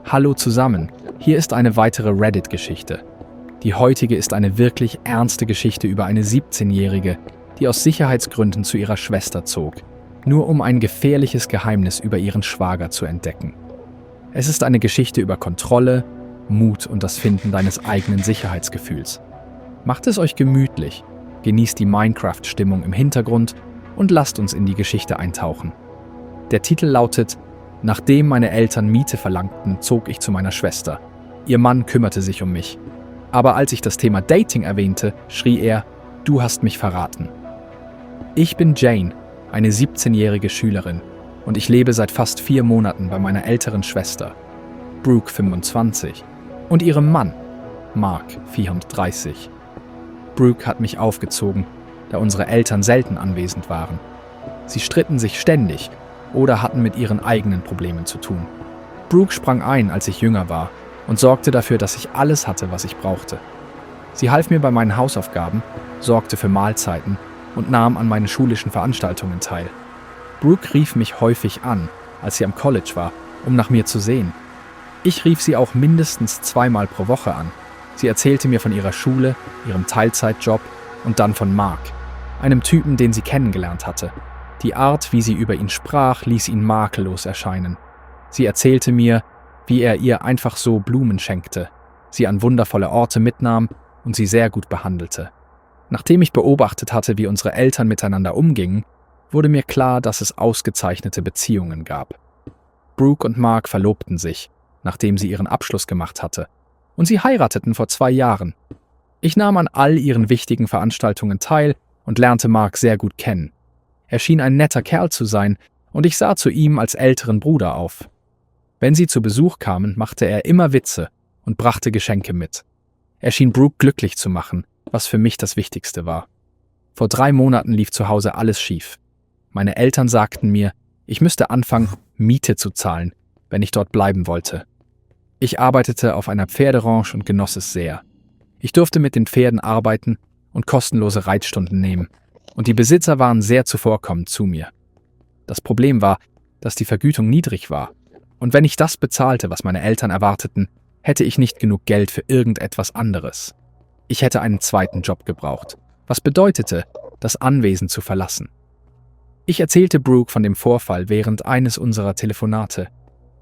Hallo zusammen, hier ist eine weitere Reddit-Geschichte. Die heutige ist eine wirklich ernste Geschichte über eine 17-Jährige, die aus Sicherheitsgründen zu ihrer Schwester zog, nur um ein gefährliches Geheimnis über ihren Schwager zu entdecken. Es ist eine Geschichte über Kontrolle, Mut und das Finden deines eigenen Sicherheitsgefühls. Macht es euch gemütlich, genießt die Minecraft-Stimmung im Hintergrund und lasst uns in die Geschichte eintauchen. Der Titel lautet: Nachdem meine Eltern Miete verlangten, zog ich zu meiner Schwester. Ihr Mann kümmerte sich um mich. Aber als ich das Thema Dating erwähnte, schrie er: Du hast mich verraten. Ich bin Jane, eine 17-jährige Schülerin, und ich lebe seit fast 4 Monaten bei meiner älteren Schwester, Brooke 25, und ihrem Mann, Mark 34. Brooke hat mich aufgezogen, da unsere Eltern selten anwesend waren. Sie stritten sich ständig oder hatten mit ihren eigenen Problemen zu tun. Brooke sprang ein, als ich jünger war, und sorgte dafür, dass ich alles hatte, was ich brauchte. Sie half mir bei meinen Hausaufgaben, sorgte für Mahlzeiten und nahm an meinen schulischen Veranstaltungen teil. Brooke rief mich häufig an, als sie am College war, um nach mir zu sehen. Ich rief sie auch mindestens 2-mal pro Woche an. Sie erzählte mir von ihrer Schule, ihrem Teilzeitjob und dann von Mark, einem Typen, den sie kennengelernt hatte. Die Art, wie sie über ihn sprach, ließ ihn makellos erscheinen. Sie erzählte mir, wie er ihr einfach so Blumen schenkte, sie an wundervolle Orte mitnahm und sie sehr gut behandelte. Nachdem ich beobachtet hatte, wie unsere Eltern miteinander umgingen, wurde mir klar, dass es ausgezeichnete Beziehungen gab. Brooke und Mark verlobten sich, nachdem sie ihren Abschluss gemacht hatte, und sie heirateten vor 2 Jahren. Ich nahm an all ihren wichtigen Veranstaltungen teil und lernte Mark sehr gut kennen. Er schien ein netter Kerl zu sein, und ich sah zu ihm als älteren Bruder auf. Wenn sie zu Besuch kamen, machte er immer Witze und brachte Geschenke mit. Er schien Brooke glücklich zu machen, was für mich das Wichtigste war. Vor 3 Monaten lief zu Hause alles schief. Meine Eltern sagten mir, ich müsste anfangen, Miete zu zahlen, wenn ich dort bleiben wollte. Ich arbeitete auf einer Pferderanche und genoss es sehr. Ich durfte mit den Pferden arbeiten und kostenlose Reitstunden nehmen, und die Besitzer waren sehr zuvorkommend zu mir. Das Problem war, dass die Vergütung niedrig war, und wenn ich das bezahlte, was meine Eltern erwarteten, hätte ich nicht genug Geld für irgendetwas anderes. Ich hätte einen zweiten Job gebraucht, was bedeutete, das Anwesen zu verlassen. Ich erzählte Brooke von dem Vorfall während eines unserer Telefonate.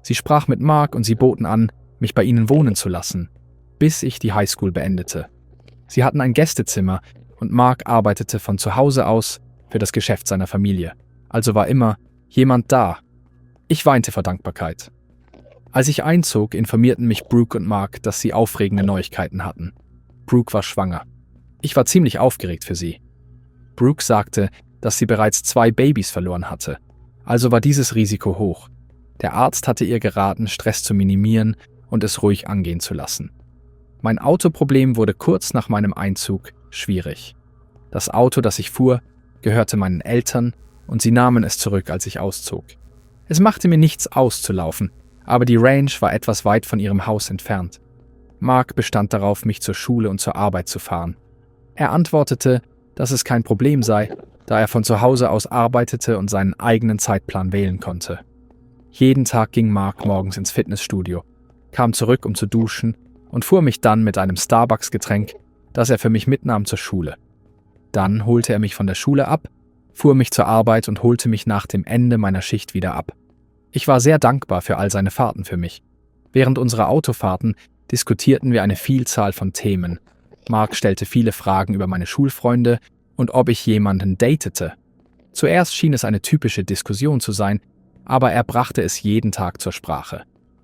Sie sprach mit Mark und sie boten an, mich bei ihnen wohnen zu lassen, bis ich die Highschool beendete. Sie hatten ein Gästezimmer und Mark arbeitete von zu Hause aus für das Geschäft seiner Familie. Also war immer jemand da. Ich weinte vor Dankbarkeit. Als ich einzog, informierten mich Brooke und Mark, dass sie aufregende Neuigkeiten hatten. Brooke war schwanger. Ich war ziemlich aufgeregt für sie. Brooke sagte, dass sie bereits 2 Babys verloren hatte. Also war dieses Risiko hoch. Der Arzt hatte ihr geraten, Stress zu minimieren und es ruhig angehen zu lassen. Mein Autoproblem wurde kurz nach meinem Einzug schwierig. Das Auto, das ich fuhr, gehörte meinen Eltern und sie nahmen es zurück, als ich auszog. Es machte mir nichts auszulaufen, aber die Range war etwas weit von ihrem Haus entfernt. Mark bestand darauf, mich zur Schule und zur Arbeit zu fahren. Er antwortete, dass es kein Problem sei, da er von zu Hause aus arbeitete und seinen eigenen Zeitplan wählen konnte. Jeden Tag ging Mark morgens ins Fitnessstudio, kam zurück, um zu duschen und fuhr mich dann mit einem Starbucks-Getränk, das er für mich mitnahm, zur Schule. Dann holte er mich von der Schule ab, fuhr mich zur Arbeit und holte mich nach dem Ende meiner Schicht wieder ab. Ich war sehr dankbar für all seine Fahrten für mich. Während unserer Autofahrten diskutierten wir eine Vielzahl von Themen. Mark stellte viele Fragen über meine Schulfreunde und ob ich jemanden datete. Zuerst schien es eine typische Diskussion zu sein, aber er brachte es jeden Tag zur Sprache.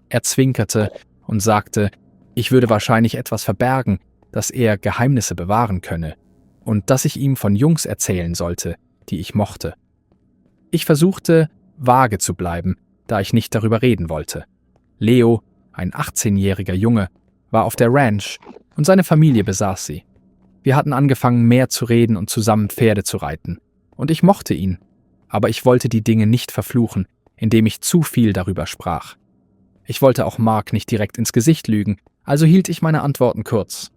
Er zwinkerte und sagte, ich würde wahrscheinlich etwas verbergen, dass er Geheimnisse bewahren könne und dass ich ihm von Jungs erzählen sollte, die ich mochte. Ich versuchte, vage zu bleiben, da ich nicht darüber reden wollte. Leo, ein 18-jähriger Junge, war auf der Ranch und seine Familie besaß sie. Wir hatten angefangen, mehr zu reden und zusammen Pferde zu reiten. Und ich mochte ihn, aber ich wollte die Dinge nicht verfluchen, indem ich zu viel darüber sprach. Ich wollte auch Mark nicht direkt ins Gesicht lügen, also hielt ich meine Antworten kurz.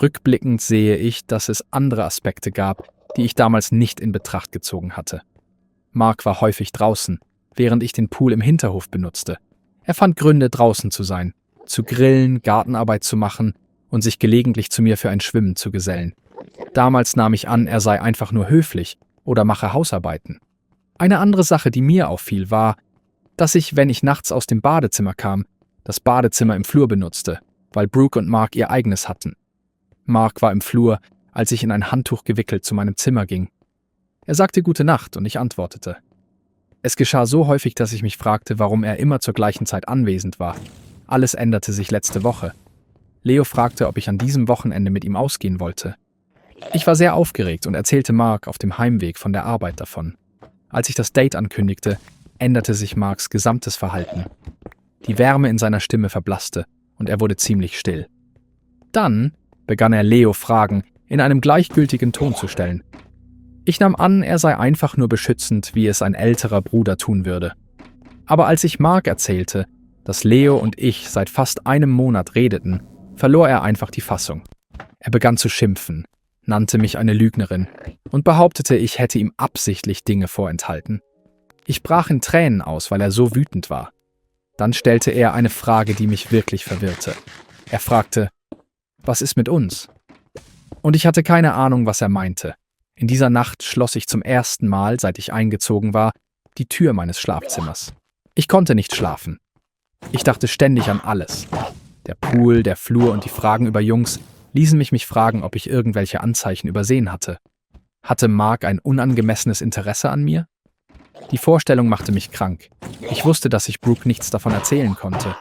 Rückblickend sehe ich, dass es andere Aspekte gab, die ich damals nicht in Betracht gezogen hatte. Mark war häufig draußen, während ich den Pool im Hinterhof benutzte. Er fand Gründe, draußen zu sein, zu grillen, Gartenarbeit zu machen und sich gelegentlich zu mir für ein Schwimmen zu gesellen. Damals nahm ich an, er sei einfach nur höflich oder mache Hausarbeiten. Eine andere Sache, die mir auffiel, war, dass ich, wenn ich nachts aus dem Badezimmer kam, das Badezimmer im Flur benutzte, weil Brooke und Mark ihr eigenes hatten. Mark war im Flur, als ich in ein Handtuch gewickelt zu meinem Zimmer ging. Er sagte Gute Nacht und ich antwortete. Es geschah so häufig, dass ich mich fragte, warum er immer zur gleichen Zeit anwesend war. Alles änderte sich letzte Woche. Leo fragte, ob ich an diesem Wochenende mit ihm ausgehen wollte. Ich war sehr aufgeregt und erzählte Mark auf dem Heimweg von der Arbeit davon. Als ich das Date ankündigte, änderte sich Marks gesamtes Verhalten. Die Wärme in seiner Stimme verblasste und er wurde ziemlich still. Dann begann er Leo Fragen in einem gleichgültigen Ton zu stellen. Ich nahm an, er sei einfach nur beschützend, wie es ein älterer Bruder tun würde. Aber als ich Mark erzählte, dass Leo und ich seit fast einem Monat redeten, verlor er einfach die Fassung. Er begann zu schimpfen, nannte mich eine Lügnerin und behauptete, ich hätte ihm absichtlich Dinge vorenthalten. Ich brach in Tränen aus, weil er so wütend war. Dann stellte er eine Frage, die mich wirklich verwirrte. Er fragte, was ist mit uns? Und ich hatte keine Ahnung, was er meinte. In dieser Nacht schloss ich zum ersten Mal, seit ich eingezogen war, die Tür meines Schlafzimmers. Ich konnte nicht schlafen. Ich dachte ständig an alles. Der Pool, der Flur und die Fragen über Jungs ließen mich fragen, ob ich irgendwelche Anzeichen übersehen hatte. Hatte Mark ein unangemessenes Interesse an mir? Die Vorstellung machte mich krank. Ich wusste, dass ich Brooke nichts davon erzählen konnte.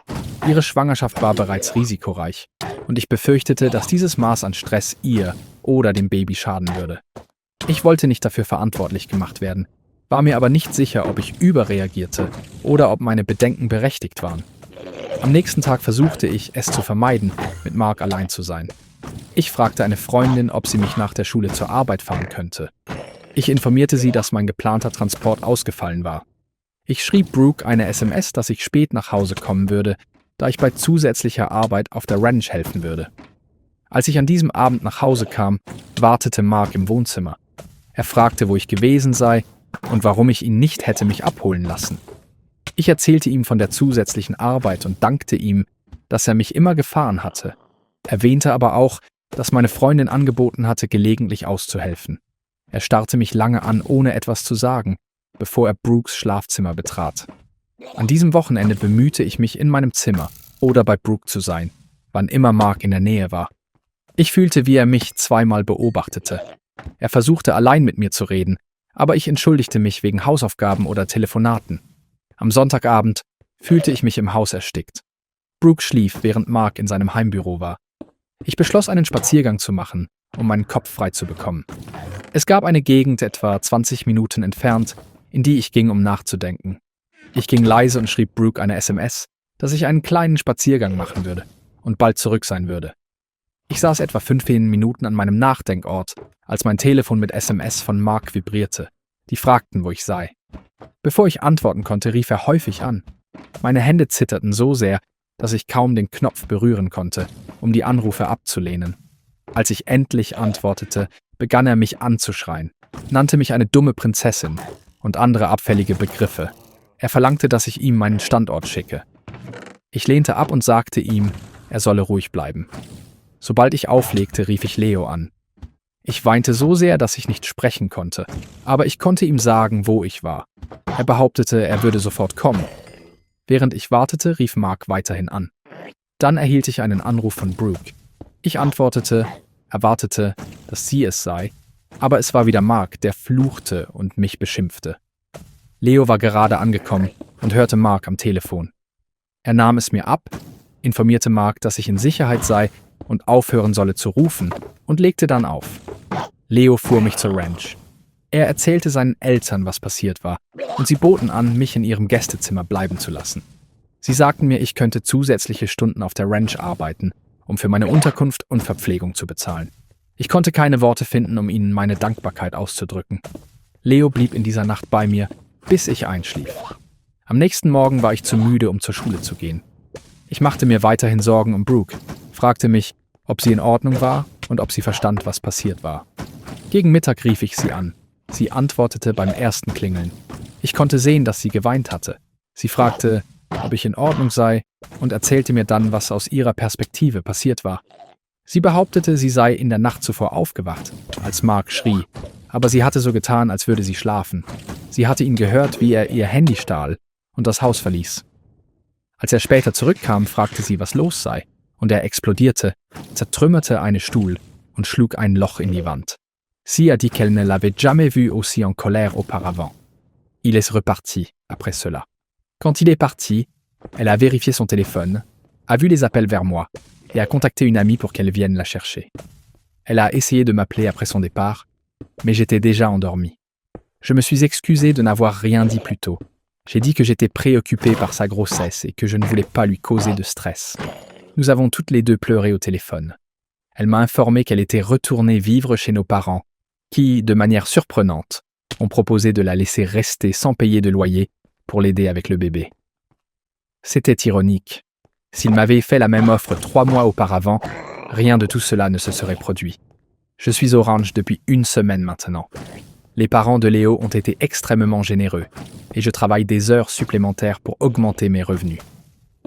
Ihre Schwangerschaft war bereits risikoreich und ich befürchtete, dass dieses Maß an Stress ihr oder dem Baby schaden würde. Ich wollte nicht dafür verantwortlich gemacht werden, war mir aber nicht sicher, ob ich überreagierte oder ob meine Bedenken berechtigt waren. Am nächsten Tag versuchte ich, es zu vermeiden, mit Mark allein zu sein. Ich fragte eine Freundin, ob sie mich nach der Schule zur Arbeit fahren könnte. Ich informierte sie, dass mein geplanter Transport ausgefallen war. Ich schrieb Brooke eine SMS, dass ich spät nach Hause kommen würde, da ich bei zusätzlicher Arbeit auf der Ranch helfen würde. Als ich an diesem Abend nach Hause kam, wartete Mark im Wohnzimmer. Er fragte, wo ich gewesen sei und warum ich ihn nicht hätte mich abholen lassen. Ich erzählte ihm von der zusätzlichen Arbeit und dankte ihm, dass er mich immer gefahren hatte, erwähnte aber auch, dass meine Freundin angeboten hatte, gelegentlich auszuhelfen. Er starrte mich lange an, ohne etwas zu sagen, bevor er Brookes Schlafzimmer betrat. An diesem Wochenende bemühte ich mich, in meinem Zimmer oder bei Brooke zu sein, wann immer Mark in der Nähe war. Ich fühlte, wie er mich zweimal beobachtete. Er versuchte, allein mit mir zu reden, aber ich entschuldigte mich wegen Hausaufgaben oder Telefonaten. Am Sonntagabend fühlte ich mich im Haus erstickt. Brooke schlief, während Mark in seinem Heimbüro war. Ich beschloss, einen Spaziergang zu machen, um meinen Kopf frei zu bekommen. Es gab eine Gegend etwa 20 Minuten entfernt, in die ich ging, um nachzudenken. Ich ging leise und schrieb Brooke eine SMS, dass ich einen kleinen Spaziergang machen würde und bald zurück sein würde. Ich saß etwa 15 Minuten an meinem Nachdenkort, als mein Telefon mit SMS von Mark vibrierte. Die fragten, wo ich sei. Bevor ich antworten konnte, rief er häufig an. Meine Hände zitterten so sehr, dass ich kaum den Knopf berühren konnte, um die Anrufe abzulehnen. Als ich endlich antwortete, begann er mich anzuschreien, nannte mich eine dumme Prinzessin und andere abfällige Begriffe. Er verlangte, dass ich ihm meinen Standort schicke. Ich lehnte ab und sagte ihm, er solle ruhig bleiben. Sobald ich auflegte, rief ich Leo an. Ich weinte so sehr, dass ich nicht sprechen konnte, aber ich konnte ihm sagen, wo ich war. Er behauptete, er würde sofort kommen. Während ich wartete, rief Mark weiterhin an. Dann erhielt ich einen Anruf von Brooke. Ich antwortete, erwartete, dass sie es sei, aber es war wieder Mark, der fluchte und mich beschimpfte. Leo war gerade angekommen und hörte Mark am Telefon. Er nahm es mir ab, informierte Mark, dass ich in Sicherheit sei und aufhören solle zu rufen, und legte dann auf. Leo fuhr mich zur Ranch. Er erzählte seinen Eltern, was passiert war, und sie boten an, mich in ihrem Gästezimmer bleiben zu lassen. Sie sagten mir, ich könnte zusätzliche Stunden auf der Ranch arbeiten, um für meine Unterkunft und Verpflegung zu bezahlen. Ich konnte keine Worte finden, um ihnen meine Dankbarkeit auszudrücken. Leo blieb in dieser Nacht bei mir, bis ich einschlief. Am nächsten Morgen war ich zu müde, um zur Schule zu gehen. Ich machte mir weiterhin Sorgen um Brooke, fragte mich, ob sie in Ordnung war und ob sie verstand, was passiert war. Gegen Mittag rief ich sie an. Sie antwortete beim ersten Klingeln. Ich konnte sehen, dass sie geweint hatte. Sie fragte, ob ich in Ordnung sei und erzählte mir dann, was aus ihrer Perspektive passiert war. Sie behauptete, sie sei in der Nacht zuvor aufgewacht, als Mark schrie, aber sie hatte so getan, als würde sie schlafen. Sie hatte ihn gehört, wie er ihr Handy stahl und das Haus verließ. Als er später zurückkam, fragte sie, was los sei, und er explodierte, zertrümmerte einen Stuhl und schlug ein Loch in die Wand. Sie a dit qu'elle ne l'avait jamais vu aussi en colère auparavant. Il est reparti après cela. Quand il est parti, elle a vérifié son téléphone, a vu les appels vers moi et a contacté une amie pour qu'elle vienne la chercher. Elle a essayé de m'appeler après son départ, mais j'étais déjà endormi. Je me suis excusé de n'avoir rien dit plus tôt. J'ai dit que j'étais préoccupé par sa grossesse et que je ne voulais pas lui causer de stress. Nous avons toutes les deux pleuré au téléphone. Elle m'a informé qu'elle était retournée vivre chez nos parents, qui, de manière surprenante, ont proposé de la laisser rester sans payer de loyer pour l'aider avec le bébé. C'était ironique. S'il m'avait fait la même offre 3 mois auparavant, rien de tout cela ne se serait produit. Je suis au ranch depuis 1 semaine maintenant. Les parents de Léo ont été extrêmement généreux et je travaille des heures supplémentaires pour augmenter mes revenus.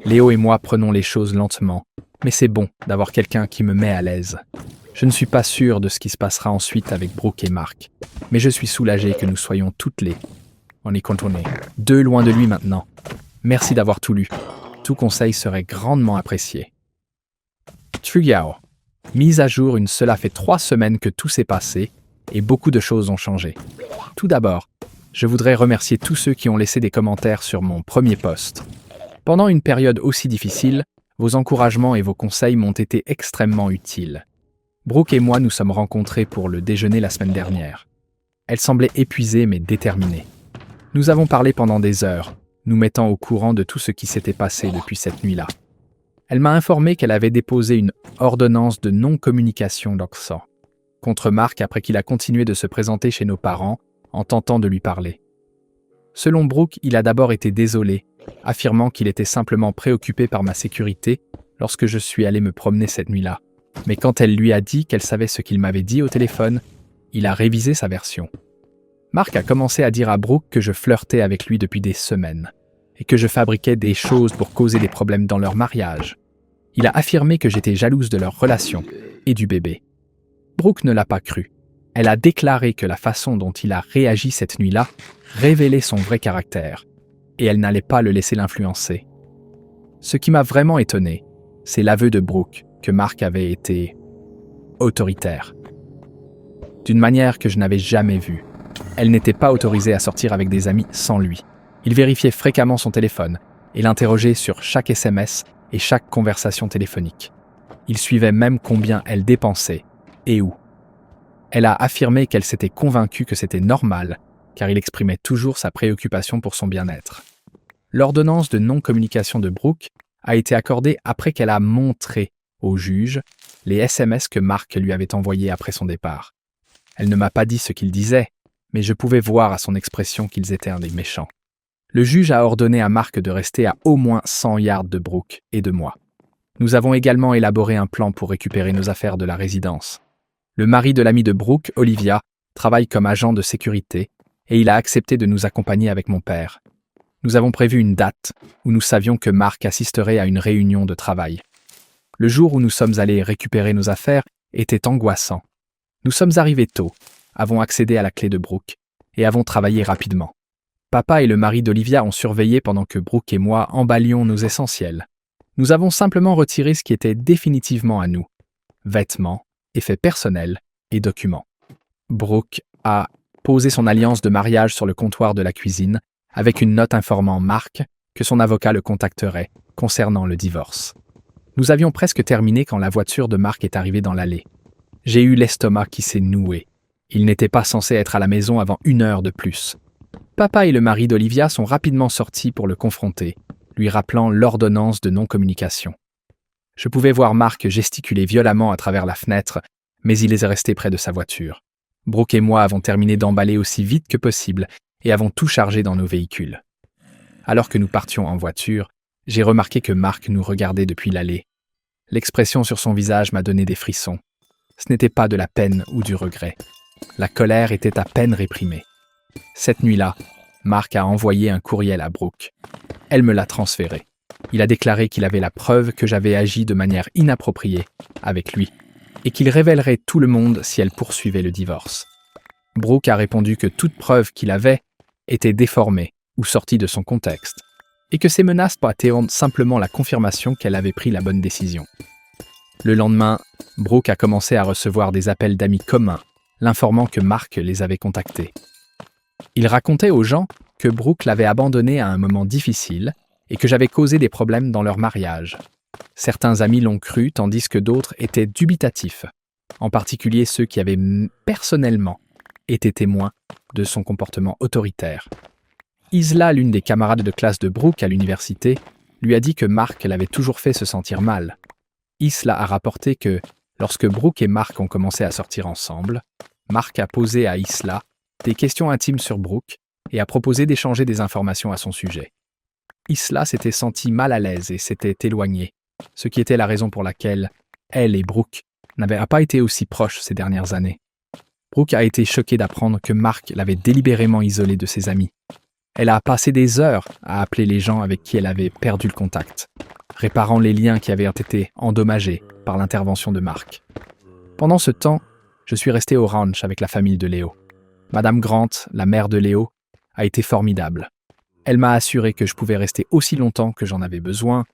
Léo et moi prenons les choses lentement, mais c'est bon d'avoir quelqu'un qui me met à l'aise. Je ne suis pas sûr de ce qui se passera ensuite avec Brooke et Mark, mais je suis soulagé que nous soyons toutes les, on est contourné, 2 loin de lui maintenant. Merci d'avoir tout lu. Tout conseil serait grandement apprécié. Truyao. Mise à jour cela fait 3 semaines que tout s'est passé et beaucoup de choses ont changé. Tout d'abord, je voudrais remercier tous ceux qui ont laissé des commentaires sur mon premier post. Pendant une période aussi difficile, vos encouragements et vos conseils m'ont été extrêmement utiles. Brooke et moi nous sommes rencontrés pour le déjeuner la semaine dernière. Elle semblait épuisée mais déterminée. Nous avons parlé pendant des heures, nous mettant au courant de tout ce qui s'était passé depuis cette nuit-là. Elle m'a informé qu'elle avait déposé une ordonnance de non-communication d'Oxford contre Mark après qu'il a continué de se présenter chez nos parents en tentant de lui parler. Selon Brooke, il a d'abord été désolé, affirmant qu'il était simplement préoccupé par ma sécurité lorsque je suis allé me promener cette nuit-là. Mais quand elle lui a dit qu'elle savait ce qu'il m'avait dit au téléphone, il a révisé sa version. Mark a commencé à dire à Brooke que je flirtais avec lui depuis des semaines et que je fabriquais des choses pour causer des problèmes dans leur mariage. Il a affirmé que j'étais jalouse de leur relation et du bébé. Brooke ne l'a pas cru. Elle a déclaré que la façon dont il a réagi cette nuit-là révélait son vrai caractère et elle n'allait pas le laisser l'influencer. Ce qui m'a vraiment étonné, c'est l'aveu de Brooke que Mark avait été autoritaire. D'une manière que je n'avais jamais vue. Elle n'était pas autorisée à sortir avec des amis sans lui. Il vérifiait fréquemment son téléphone et l'interrogeait sur chaque SMS et chaque conversation téléphonique. Il suivait même combien elle dépensait et où. Elle a affirmé qu'elle s'était convaincue que c'était normal, car il exprimait toujours sa préoccupation pour son bien-être. L'ordonnance de non-communication de Brooke a été accordée après qu'elle a montré au juge les SMS que Mark lui avait envoyés après son départ. Elle ne m'a pas dit ce qu'il disait, mais je pouvais voir à son expression qu'ils étaient des méchants. Le juge a ordonné à Mark de rester à au moins 100 yards de Brooke et de moi. Nous avons également élaboré un plan pour récupérer nos affaires de la résidence. Le mari de l'amie de Brooke, Olivia, travaille comme agent de sécurité et il a accepté de nous accompagner avec mon père. Nous avons prévu une date où nous savions que Mark assisterait à une réunion de travail. Le jour où nous sommes allés récupérer nos affaires était angoissant. Nous sommes arrivés tôt, avons accédé à la clé de Brooke et avons travaillé rapidement. Papa et le mari d'Olivia ont surveillé pendant que Brooke et moi emballions nos essentiels. Nous avons simplement retiré ce qui était définitivement à nous. Vêtements, effets personnels et documents. Brooke a posé son alliance de mariage sur le comptoir de la cuisine avec une note informant Mark que son avocat le contacterait concernant le divorce. Nous avions presque terminé quand la voiture de Mark est arrivée dans l'allée. J'ai eu l'estomac qui s'est noué. Il n'était pas censé être à la maison avant 1 heure de plus. Papa et le mari d'Olivia sont rapidement sortis pour le confronter, lui rappelant l'ordonnance de non-communication. Je pouvais voir Mark gesticuler violemment à travers la fenêtre, mais il est resté près de sa voiture. Brooke et moi avons terminé d'emballer aussi vite que possible et avons tout chargé dans nos véhicules. Alors que nous partions en voiture, j'ai remarqué que Mark nous regardait depuis l'allée. L'expression sur son visage m'a donné des frissons. Ce n'était pas de la peine ou du regret. La colère était à peine réprimée. Cette nuit-là, Mark a envoyé un courriel à Brooke. Elle me l'a transféré. Il a déclaré qu'il avait la preuve que j'avais agi de manière inappropriée avec lui et qu'il révélerait tout le monde si elle poursuivait le divorce. Brooke a répondu que toute preuve qu'il avait était déformée ou sortie de son contexte et que ces menaces étaient simplement la confirmation qu'elle avait pris la bonne décision. Le lendemain, Brooke a commencé à recevoir des appels d'amis communs, l'informant que Mark les avait contactés. Il racontait aux gens que Brooke l'avait abandonné à un moment difficile et que j'avais causé des problèmes dans leur mariage. Certains amis l'ont cru, tandis que d'autres étaient dubitatifs, en particulier ceux qui avaient personnellement été témoins de son comportement autoritaire. Isla, l'une des camarades de classe de Brooke à l'université, lui a dit que Mark l'avait toujours fait se sentir mal. Isla a rapporté que, lorsque Brooke et Mark ont commencé à sortir ensemble, Mark a posé à Isla des questions intimes sur Brooke et a proposé d'échanger des informations à son sujet. Isla s'était sentie mal à l'aise et s'était éloignée, ce qui était la raison pour laquelle elle et Brooke n'avaient pas été aussi proches ces dernières années. Brooke a été choquée d'apprendre que Mark l'avait délibérément isolée de ses amis. Elle a passé des heures à appeler les gens avec qui elle avait perdu le contact, réparant les liens qui avaient été endommagés par l'intervention de Mark. Pendant ce temps, je suis resté au ranch avec la famille de Léo. Madame Grant, la mère de Léo, a été formidable. Elle m'a assuré que je pouvais rester aussi longtemps que j'en avais besoin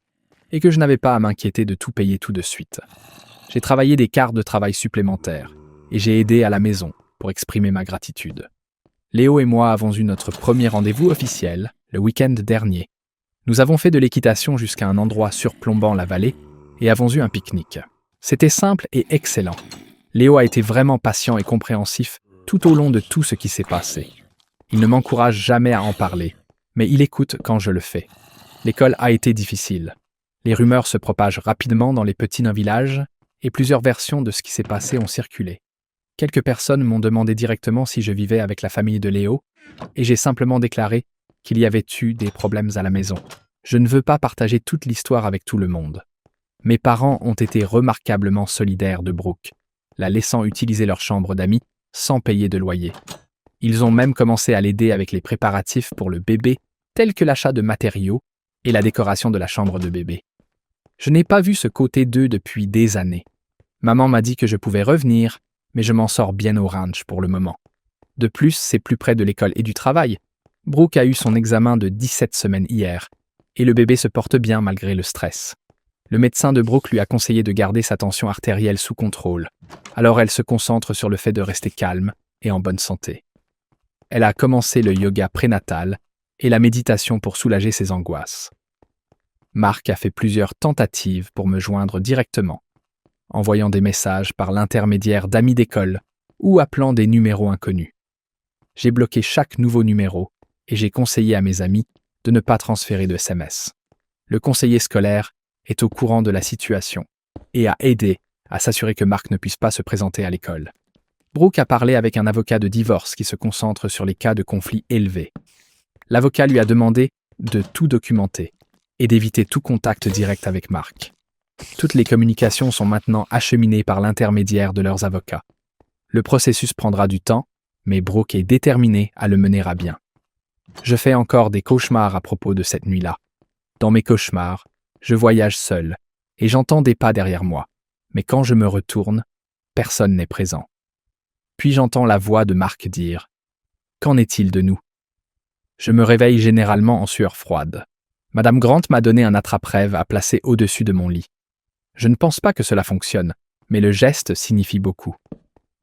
et que je n'avais pas à m'inquiéter de tout payer tout de suite. J'ai travaillé des quarts de travail supplémentaires et j'ai aidé à la maison pour exprimer ma gratitude. Léo et moi avons eu notre premier rendez-vous officiel le week-end dernier. Nous avons fait de l'équitation jusqu'à un endroit surplombant la vallée et avons eu un pique-nique. C'était simple et excellent. Léo a été vraiment patient et compréhensif tout au long de tout ce qui s'est passé. Il ne m'encourage jamais à en parler, mais il écoute quand je le fais. L'école a été difficile. Les rumeurs se propagent rapidement dans les petits villages et plusieurs versions de ce qui s'est passé ont circulé. Quelques personnes m'ont demandé directement si je vivais avec la famille de Léo et j'ai simplement déclaré qu'il y avait eu des problèmes à la maison. Je ne veux pas partager toute l'histoire avec tout le monde. Mes parents ont été remarquablement solidaires de Brooke, la laissant utiliser leur chambre d'amis sans payer de loyer. Ils ont même commencé à l'aider avec les préparatifs pour le bébé, tels que l'achat de matériaux et la décoration de la chambre de bébé. Je n'ai pas vu ce côté d'eux depuis des années. Maman m'a dit que je pouvais revenir, mais je m'en sors bien au ranch pour le moment. De plus, c'est plus près de l'école et du travail. Brooke a eu son examen de 17 semaines hier, et le bébé se porte bien malgré le stress. Le médecin de Brooke lui a conseillé de garder sa tension artérielle sous contrôle, alors elle se concentre sur le fait de rester calme et en bonne santé. Elle a commencé le yoga prénatal et la méditation pour soulager ses angoisses. Mark a fait plusieurs tentatives pour me joindre directement, envoyant des messages par l'intermédiaire d'amis d'école ou appelant des numéros inconnus. J'ai bloqué chaque nouveau numéro et j'ai conseillé à mes amis de ne pas transférer de SMS. Le conseiller scolaire est au courant de la situation et a aidé à s'assurer que Mark ne puisse pas se présenter à l'école. Brooke a parlé avec un avocat de divorce qui se concentre sur les cas de conflits élevés. L'avocat lui a demandé de tout documenter et d'éviter tout contact direct avec Mark. Toutes les communications sont maintenant acheminées par l'intermédiaire de leurs avocats. Le processus prendra du temps, mais Brooke est déterminé à le mener à bien. Je fais encore des cauchemars à propos de cette nuit-là. Dans mes cauchemars, je voyage seul et j'entends des pas derrière moi. Mais quand je me retourne, personne n'est présent. Puis j'entends la voix de Mark dire « Qu'en est-il de nous ?» Je me réveille généralement en sueur froide. Madame Grant m'a donné un attrape-rêve à placer au-dessus de mon lit. Je ne pense pas que cela fonctionne, mais le geste signifie beaucoup.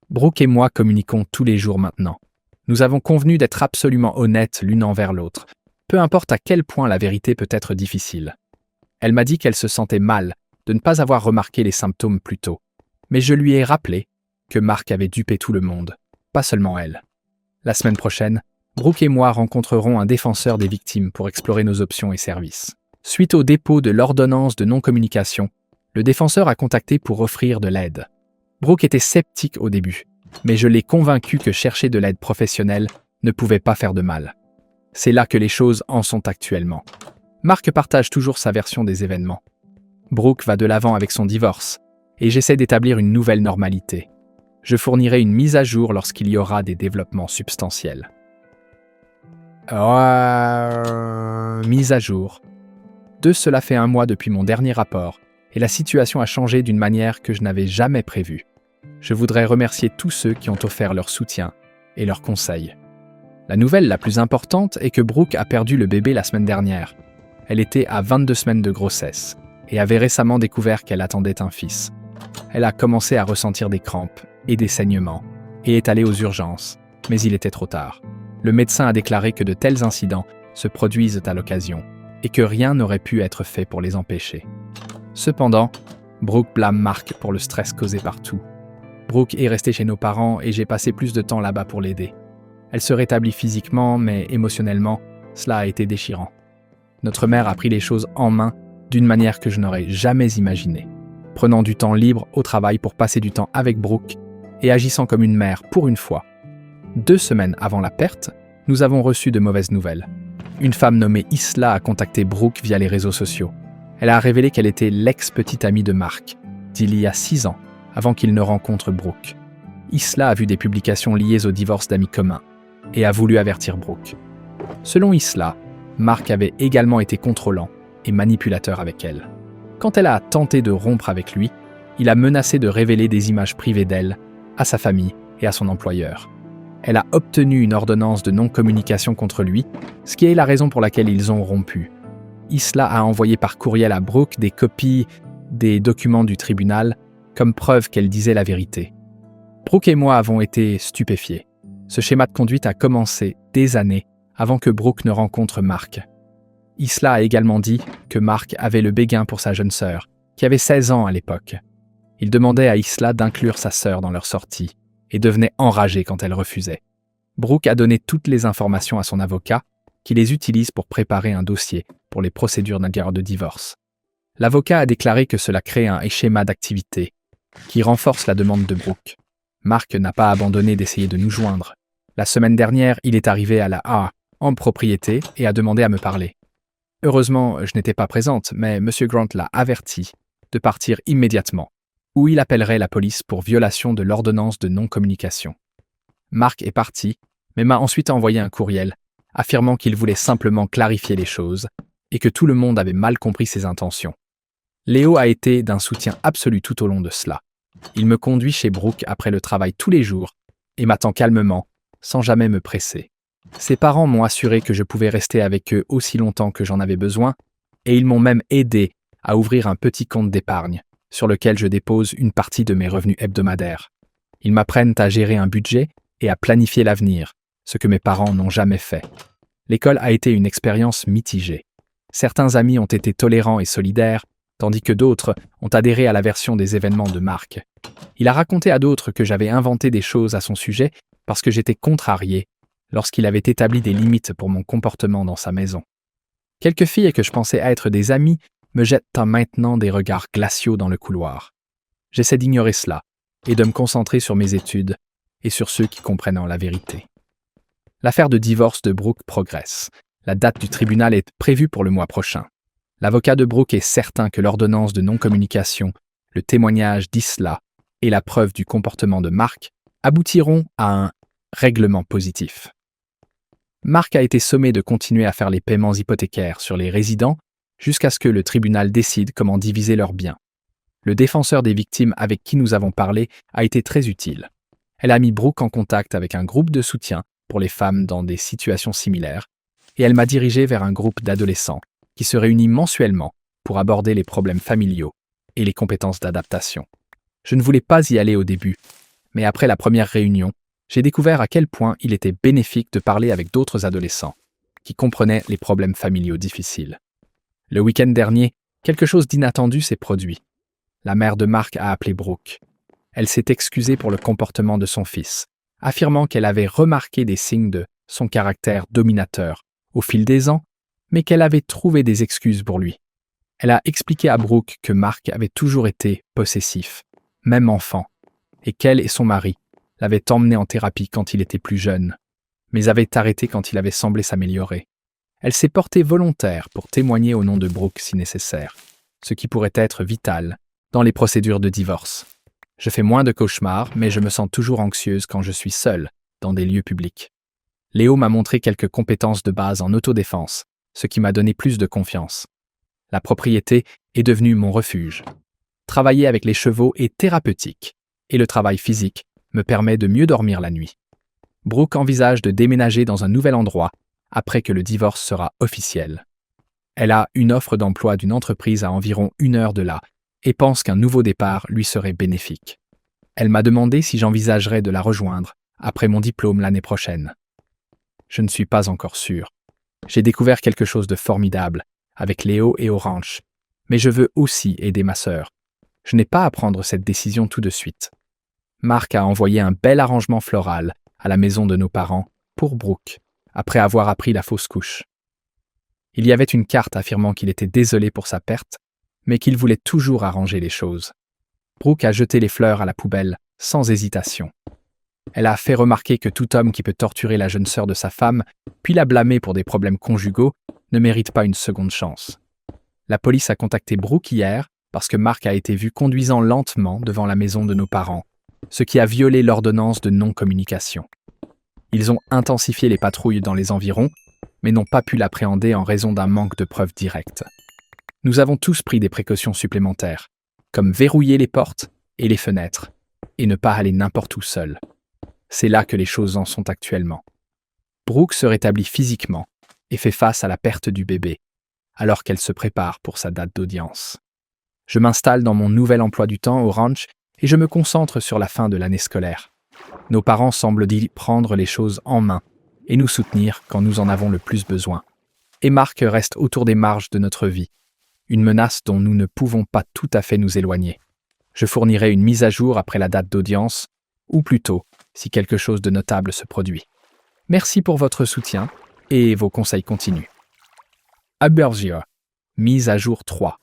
Brooke et moi communiquons tous les jours maintenant. Nous avons convenu d'être absolument honnêtes l'une envers l'autre, peu importe à quel point la vérité peut être difficile. Elle m'a dit qu'elle se sentait mal de ne pas avoir remarqué les symptômes plus tôt, mais je lui ai rappelé que Mark avait dupé tout le monde, pas seulement elle. La semaine prochaine, Brooke et moi rencontrerons un défenseur des victimes pour explorer nos options et services. Suite au dépôt de l'ordonnance de non-communication, le défenseur a contacté pour offrir de l'aide. Brooke était sceptique au début, mais je l'ai convaincu que chercher de l'aide professionnelle ne pouvait pas faire de mal. C'est là que les choses en sont actuellement. Mark partage toujours sa version des événements. Brooke va de l'avant avec son divorce, et j'essaie d'établir une nouvelle normalité. Je fournirai une mise à jour lorsqu'il y aura des développements substantiels. Mise à jour. Cela fait 1 mois depuis mon dernier rapport, et la situation a changé d'une manière que je n'avais jamais prévue. Je voudrais remercier tous ceux qui ont offert leur soutien et leurs conseils. La nouvelle la plus importante est que Brooke a perdu le bébé la semaine dernière. Elle était à 22 semaines de grossesse et avait récemment découvert qu'elle attendait un fils. Elle a commencé à ressentir des crampes et des saignements et est allée aux urgences, mais il était trop tard. Le médecin a déclaré que de tels incidents se produisent à l'occasion et que rien n'aurait pu être fait pour les empêcher. Cependant, Brooke blâme Mark pour le stress causé par tout. Brooke est restée chez nos parents et j'ai passé plus de temps là-bas pour l'aider. Elle se rétablit physiquement, mais émotionnellement, cela a été déchirant. Notre mère a pris les choses en main d'une manière que je n'aurais jamais imaginée, prenant du temps libre au travail pour passer du temps avec Brooke et agissant comme une mère pour une fois. 2 semaines avant la perte, nous avons reçu de mauvaises nouvelles. Une femme nommée Isla a contacté Brooke via les réseaux sociaux. Elle a révélé qu'elle était l'ex-petite amie de Mark, d'il y a 6 ans, avant qu'il ne rencontre Brooke. Isla a vu des publications liées au divorce d'amis communs et a voulu avertir Brooke. Selon Isla, Mark avait également été contrôlant et manipulateur avec elle. Quand elle a tenté de rompre avec lui, il a menacé de révéler des images privées d'elle, à sa famille et à son employeur. Elle a obtenu une ordonnance de non-communication contre lui, ce qui est la raison pour laquelle ils ont rompu. Isla a envoyé par courriel à Brooke des copies des documents du tribunal comme preuve qu'elle disait la vérité. Brooke et moi avons été stupéfiés. Ce schéma de conduite a commencé des années avant que Brooke ne rencontre Mark. Isla a également dit que Mark avait le béguin pour sa jeune sœur, qui avait 16 ans à l'époque. Il demandait à Isla d'inclure sa sœur dans leur sortie et devenait enragé quand elle refusait. Brooke a donné toutes les informations à son avocat, qui les utilise pour préparer un dossier pour les procédures de divorce. L'avocat a déclaré que cela crée un schéma d'activité qui renforce la demande de Brooke. Mark n'a pas abandonné d'essayer de nous joindre. La semaine dernière, il est arrivé à la A en propriété et a demandé à me parler. Heureusement, je n'étais pas présente, mais M. Grant l'a averti de partir immédiatement, ou il appellerait la police pour violation de l'ordonnance de non-communication. Mark est parti, mais m'a ensuite envoyé un courriel affirmant qu'il voulait simplement clarifier les choses et que tout le monde avait mal compris ses intentions. Léo a été d'un soutien absolu tout au long de cela. Il me conduit chez Brooke après le travail tous les jours et m'attend calmement, sans jamais me presser. Ses parents m'ont assuré que je pouvais rester avec eux aussi longtemps que j'en avais besoin, et ils m'ont même aidé à ouvrir un petit compte d'épargne, sur lequel je dépose une partie de mes revenus hebdomadaires. Ils m'apprennent à gérer un budget et à planifier l'avenir, ce que mes parents n'ont jamais fait. L'école a été une expérience mitigée. Certains amis ont été tolérants et solidaires, tandis que d'autres ont adhéré à la version des événements de Mark. Il a raconté à d'autres que j'avais inventé des choses à son sujet parce que j'étais contrarié lorsqu'il avait établi des limites pour mon comportement dans sa maison. Quelques filles que je pensais être des amies me jettent maintenant des regards glaciaux dans le couloir. J'essaie d'ignorer cela et de me concentrer sur mes études et sur ceux qui comprennent la vérité. L'affaire de divorce de Brooke progresse. La date du tribunal est prévue pour le mois prochain. L'avocat de Brooke est certain que l'ordonnance de non-communication, le témoignage d'Isla et la preuve du comportement de Mark aboutiront à un règlement positif. Mark a été sommé de continuer à faire les paiements hypothécaires sur les résidents jusqu'à ce que le tribunal décide comment diviser leurs biens. Le défenseur des victimes avec qui nous avons parlé a été très utile. Elle a mis Brooke en contact avec un groupe de soutien pour les femmes dans des situations similaires et elle m'a dirigé vers un groupe d'adolescents qui se réunit mensuellement pour aborder les problèmes familiaux et les compétences d'adaptation. Je ne voulais pas y aller au début, mais après la première réunion, j'ai découvert à quel point il était bénéfique de parler avec d'autres adolescents qui comprenaient les problèmes familiaux difficiles. Le week-end dernier, quelque chose d'inattendu s'est produit. La mère de Mark a appelé Brooke. Elle s'est excusée pour le comportement de son fils, affirmant qu'elle avait remarqué des signes de son caractère dominateur au fil des ans, mais qu'elle avait trouvé des excuses pour lui. Elle a expliqué à Brooke que Mark avait toujours été possessif, même enfant, et qu'elle et son mari l'avaient emmené en thérapie quand il était plus jeune, mais avaient arrêté quand il avait semblé s'améliorer. Elle s'est portée volontaire pour témoigner au nom de Brooke si nécessaire, ce qui pourrait être vital dans les procédures de divorce. Je fais moins de cauchemars, mais je me sens toujours anxieuse quand je suis seule dans des lieux publics. Léo m'a montré quelques compétences de base en autodéfense, ce qui m'a donné plus de confiance. La propriété est devenue mon refuge. Travailler avec les chevaux est thérapeutique, et le travail physique me permet de mieux dormir la nuit. Brooke envisage de déménager dans un nouvel endroit après que le divorce sera officiel. Elle a une offre d'emploi d'une entreprise à environ 1 heure de là et pense qu'un nouveau départ lui serait bénéfique. Elle m'a demandé si j'envisagerais de la rejoindre après mon diplôme l'année prochaine. Je ne suis pas encore sûr. J'ai découvert quelque chose de formidable avec Léo et au ranch, mais je veux aussi aider ma sœur. Je n'ai pas à prendre cette décision tout de suite. Mark a envoyé un bel arrangement floral à la maison de nos parents pour Brooke, après avoir appris la fausse couche. Il y avait une carte affirmant qu'il était désolé pour sa perte, mais qu'il voulait toujours arranger les choses. Brooke a jeté les fleurs à la poubelle, sans hésitation. Elle a fait remarquer que tout homme qui peut torturer la jeune sœur de sa femme, puis la blâmer pour des problèmes conjugaux, ne mérite pas une seconde chance. La police a contacté Brooke hier parce que Mark a été vu conduisant lentement devant la maison de nos parents, ce qui a violé l'ordonnance de non-communication. Ils ont intensifié les patrouilles dans les environs, mais n'ont pas pu l'appréhender en raison d'un manque de preuves directes. Nous avons tous pris des précautions supplémentaires, comme verrouiller les portes et les fenêtres, et ne pas aller n'importe où seul. C'est là que les choses en sont actuellement. Brooke se rétablit physiquement et fait face à la perte du bébé, alors qu'elle se prépare pour sa date d'audience. Je m'installe dans mon nouvel emploi du temps au ranch et je me concentre sur la fin de l'année scolaire. Nos parents semblent prendre les choses en main et nous soutenir quand nous en avons le plus besoin. Et Mark reste autour des marges de notre vie, une menace dont nous ne pouvons pas tout à fait nous éloigner. Je fournirai une mise à jour après la date d'audience, ou plutôt, si quelque chose de notable se produit. Merci pour votre soutien et vos conseils continus. Abergia, mise à jour 3.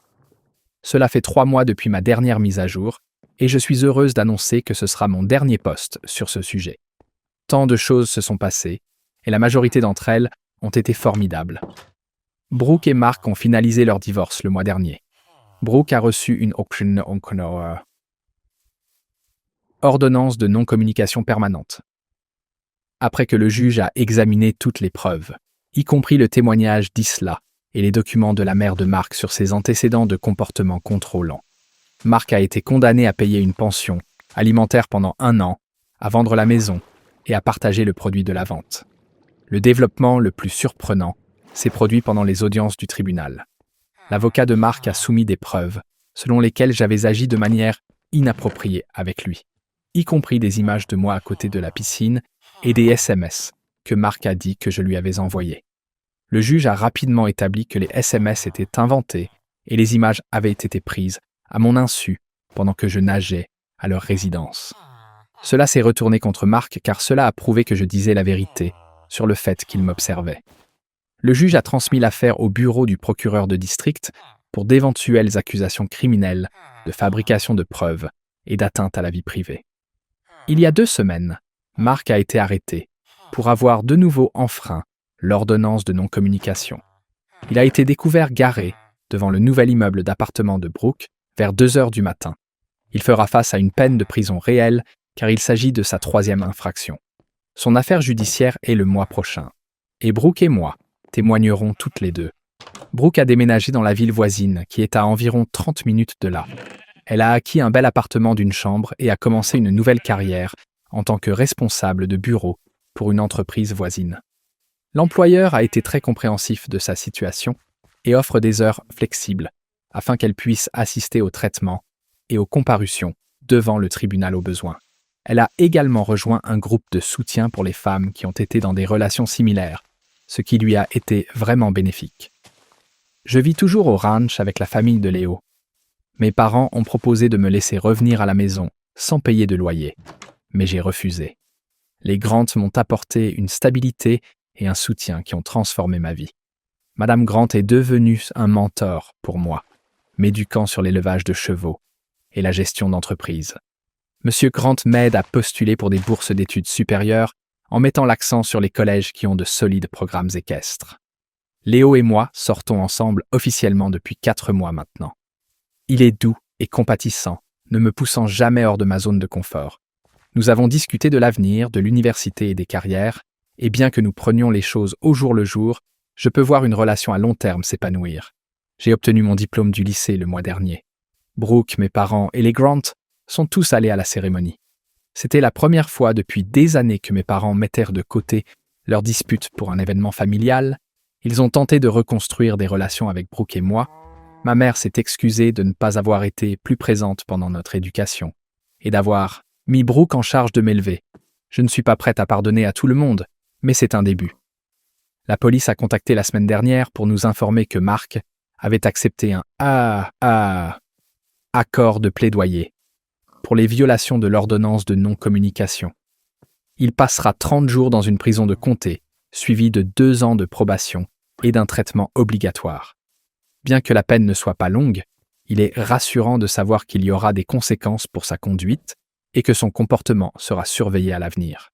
Cela fait 3 mois depuis ma dernière mise à jour, et je suis heureuse d'annoncer que ce sera mon dernier post sur ce sujet. Tant de choses se sont passées, et la majorité d'entre elles ont été formidables. Brooke et Mark ont finalisé leur divorce le mois dernier. Brooke a reçu une ordonnance de non-communication permanente. Après que le juge a examiné toutes les preuves, y compris le témoignage d'Isla et les documents de la mère de Mark sur ses antécédents de comportement contrôlant, Mark a été condamné à payer une pension alimentaire pendant 1 an, à vendre la maison et à partager le produit de la vente. Le développement le plus surprenant s'est produit pendant les audiences du tribunal. L'avocat de Mark a soumis des preuves selon lesquelles j'avais agi de manière inappropriée avec lui, y compris des images de moi à côté de la piscine et des SMS que Mark a dit que je lui avais envoyés. Le juge a rapidement établi que les SMS étaient inventés et les images avaient été prises à mon insu pendant que je nageais à leur résidence. Cela s'est retourné contre Mark car cela a prouvé que je disais la vérité sur le fait qu'il m'observait. Le juge a transmis l'affaire au bureau du procureur de district pour d'éventuelles accusations criminelles, de fabrication de preuves et d'atteinte à la vie privée. Il y a 2 semaines, Mark a été arrêté pour avoir de nouveau enfreint l'ordonnance de non-communication. Il a été découvert garé devant le nouvel immeuble d'appartement de Brooke vers 2 heures du matin. Il fera face à une peine de prison réelle car il s'agit de sa 3e infraction. Son affaire judiciaire est le mois prochain. Et Brooke et moi témoignerons toutes les 2. Brooke a déménagé dans la ville voisine qui est à environ 30 minutes de là. Elle a acquis un bel appartement d'une chambre et a commencé une nouvelle carrière en tant que responsable de bureau pour une entreprise voisine. L'employeur a été très compréhensif de sa situation et offre des heures flexibles afin qu'elle puisse assister au traitement et aux comparutions devant le tribunal au besoin. Elle a également rejoint un groupe de soutien pour les femmes qui ont été dans des relations similaires, ce qui lui a été vraiment bénéfique. Je vis toujours au ranch avec la famille de Léo. Mes parents ont proposé de me laisser revenir à la maison sans payer de loyer, mais j'ai refusé. Les Grant m'ont apporté une stabilité et un soutien qui ont transformé ma vie. Madame Grant est devenue un mentor pour moi, m'éduquant sur l'élevage de chevaux et la gestion d'entreprise. Monsieur Grant m'aide à postuler pour des bourses d'études supérieures en mettant l'accent sur les collèges qui ont de solides programmes équestres. Léo et moi sortons ensemble officiellement depuis 4 mois maintenant. Il est doux et compatissant, ne me poussant jamais hors de ma zone de confort. Nous avons discuté de l'avenir, de l'université et des carrières, Et bien que nous prenions les choses au jour le jour, je peux voir une relation à long terme s'épanouir. J'ai obtenu mon diplôme du lycée le mois dernier. Brooke, mes parents et les Grant sont tous allés à la cérémonie. C'était la première fois depuis des années que mes parents mettèrent de côté leur dispute pour un événement familial. Ils ont tenté de reconstruire des relations avec Brooke et moi. Ma mère s'est excusée de ne pas avoir été plus présente pendant notre éducation et d'avoir mis Brooke en charge de m'élever. Je ne suis pas prête à pardonner à tout le monde, mais c'est un début. La police a contacté la semaine dernière pour nous informer que Mark avait accepté un accord de plaidoyer pour les violations de l'ordonnance de non-communication. Il passera 30 jours dans une prison de comté, suivi de 2 ans de probation et d'un traitement obligatoire. Bien que la peine ne soit pas longue, il est rassurant de savoir qu'il y aura des conséquences pour sa conduite et que son comportement sera surveillé à l'avenir.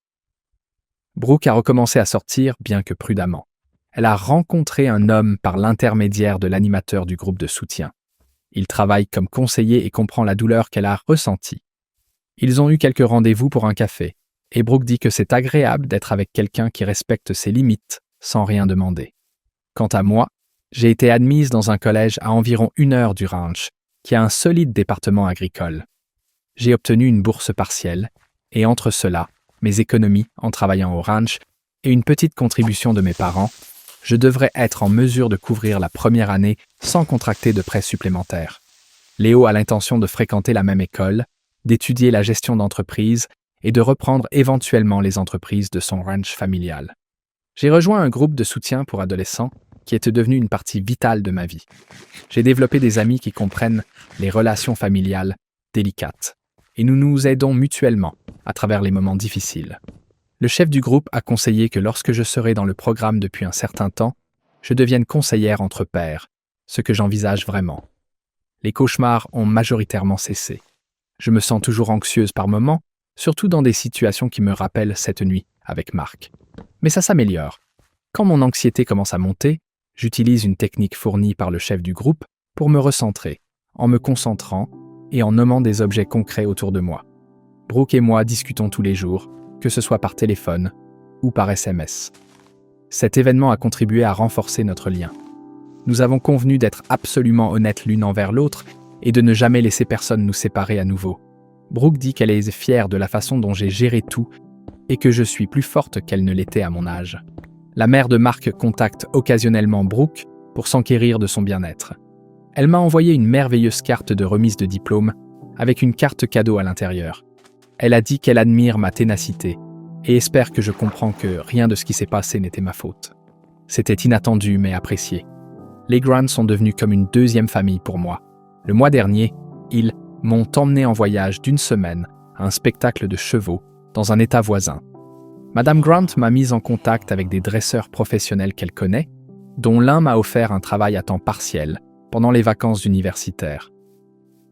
Brooke a recommencé à sortir, bien que prudemment. Elle a rencontré un homme par l'intermédiaire de l'animateur du groupe de soutien. Il travaille comme conseiller et comprend la douleur qu'elle a ressentie. Ils ont eu quelques rendez-vous pour un café, et Brooke dit que c'est agréable d'être avec quelqu'un qui respecte ses limites sans rien demander. Quant à moi, j'ai été admise dans un collège à environ 1 heure du ranch, qui a un solide département agricole. J'ai obtenu une bourse partielle, et entre cela, mes économies en travaillant au ranch et une petite contribution de mes parents, je devrais être en mesure de couvrir la première année sans contracter de prêts supplémentaires. Léo a l'intention de fréquenter la même école, d'étudier la gestion d'entreprise et de reprendre éventuellement les entreprises de son ranch familial. J'ai rejoint un groupe de soutien pour adolescents qui est devenu une partie vitale de ma vie. J'ai développé des amis qui comprennent les relations familiales délicates et nous nous aidons mutuellement à travers les moments difficiles. Le chef du groupe a conseillé que lorsque je serai dans le programme depuis un certain temps, je devienne conseillère entre pairs, ce que j'envisage vraiment. Les cauchemars ont majoritairement cessé. Je me sens toujours anxieuse par moments, surtout dans des situations qui me rappellent cette nuit avec Mark. Mais ça s'améliore. Quand mon anxiété commence à monter, j'utilise une technique fournie par le chef du groupe pour me recentrer, en me concentrant et en nommant des objets concrets autour de moi. Brooke et moi discutons tous les jours, que ce soit par téléphone ou par SMS. Cet événement a contribué à renforcer notre lien. Nous avons convenu d'être absolument honnêtes l'une envers l'autre et de ne jamais laisser personne nous séparer à nouveau. Brooke dit qu'elle est fière de la façon dont j'ai géré tout et que je suis plus forte qu'elle ne l'était à mon âge. La mère de Mark contacte occasionnellement Brooke pour s'enquérir de son bien-être. Elle m'a envoyé une merveilleuse carte de remise de diplôme avec une carte cadeau à l'intérieur. Elle a dit qu'elle admire ma ténacité et espère que je comprends que rien de ce qui s'est passé n'était ma faute. C'était inattendu mais apprécié. Les Grant sont devenus comme une deuxième famille pour moi. Le mois dernier, ils m'ont emmené en voyage d'1 semaine à un spectacle de chevaux dans un état voisin. Madame Grant m'a mise en contact avec des dresseurs professionnels qu'elle connaît, dont l'un m'a offert un travail à temps partiel pendant les vacances universitaires.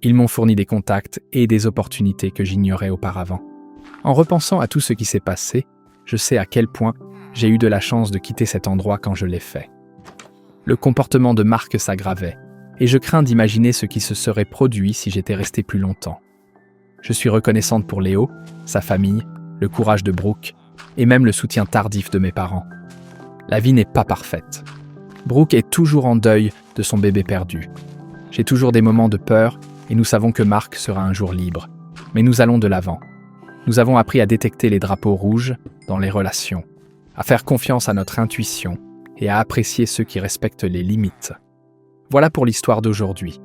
Ils m'ont fourni des contacts et des opportunités que j'ignorais auparavant. En repensant à tout ce qui s'est passé, je sais à quel point j'ai eu de la chance de quitter cet endroit quand je l'ai fait. Le comportement de Mark s'aggravait, et je crains d'imaginer ce qui se serait produit si j'étais resté plus longtemps. Je suis reconnaissante pour Léo, sa famille, le courage de Brooke, et même le soutien tardif de mes parents. La vie n'est pas parfaite. Brooke est toujours en deuil de son bébé perdu. J'ai toujours des moments de peur, et nous savons que Mark sera un jour libre. Mais nous allons de l'avant. Nous avons appris à détecter les drapeaux rouges dans les relations, à faire confiance à notre intuition et à apprécier ceux qui respectent les limites. Voilà pour l'histoire d'aujourd'hui.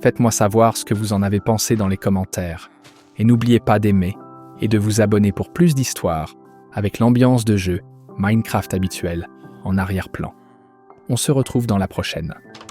Faites-moi savoir ce que vous en avez pensé dans les commentaires. Et n'oubliez pas d'aimer et de vous abonner pour plus d'histoires avec l'ambiance de jeu Minecraft habituelle en arrière-plan. On se retrouve dans la prochaine.